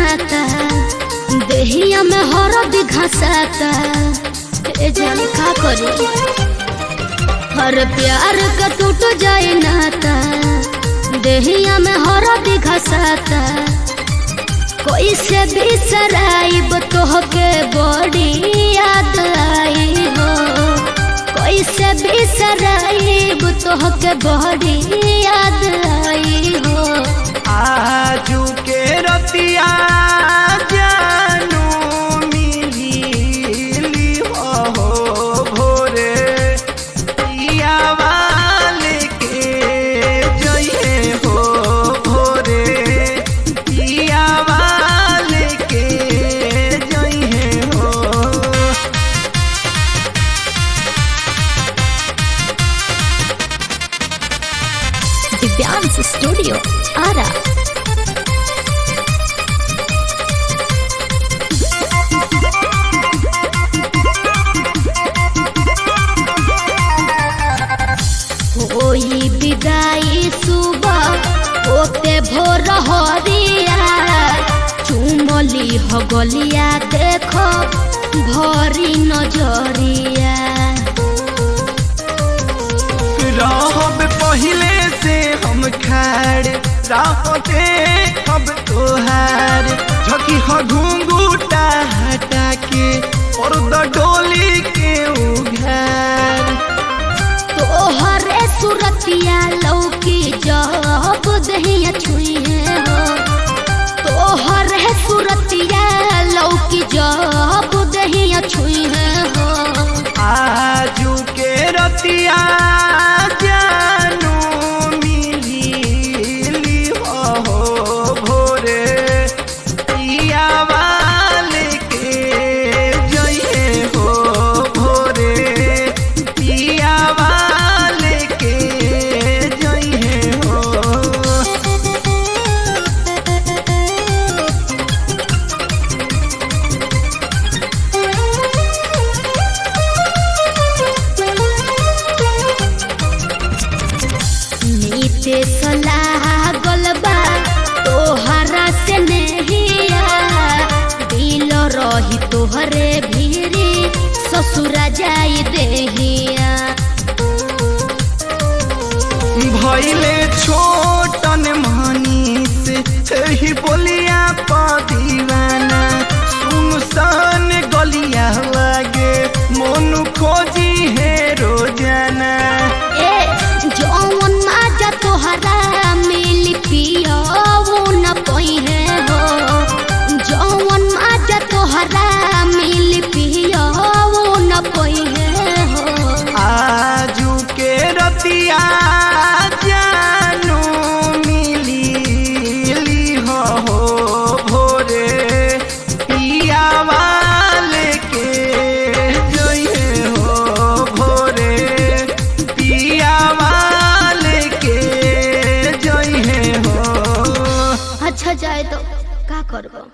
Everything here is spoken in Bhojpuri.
नाता देहिया में हरद घसाता ए जाने का करी हर प्यार का टूट जाए नाता देहिया में हरद घसाता कोई से बिसराइब तोहके बड़ी याद आई हो कोई से बिसराइब तोहके बड़ी याद आई हो आजू के रतिया जानू मिली हो भोरे पिया वाले के जइए हो भोरे पिया वाले के जइए हो। दिव्यांश स्टूडियो आरा होई विदाई सुबह होते भोर हरिया चुमली हो गलिया देखो भरी नजरिया रहब पहले से हम खड़े राहते अब तोहार झकी हो घूंघूटा हटा के और डोली के उघार तोहरे सुरतिया लौकी जब दहिया छुइए हो तोहरे सुरतिया लौकी जब दहिया छुइए हो आजू के रतिया जानू मिली हो भोरे पिया वाले के जइए हो भोरे पिया वाले के जइए हो। नीते सलाह गलबा तोहरा से नहिया दिल रही तोहरे भीरी ससुरा जाई देहिया भैले छोटन मनी से ही बोलिया पा दीवाना सुनसान गलिया लागे मोनू खोजी है रोजाना ए जौन माजा तोहरा मिली पियो वो न पइहे हो जौन माजा तोहरा मिली पियो वो न पइहे हो आजू के रतिया जानू मिली हो भोरे पिया वाले के जइए हो भोरे पिया वाले के जइए हो। अच्छा जाए तो का करबो।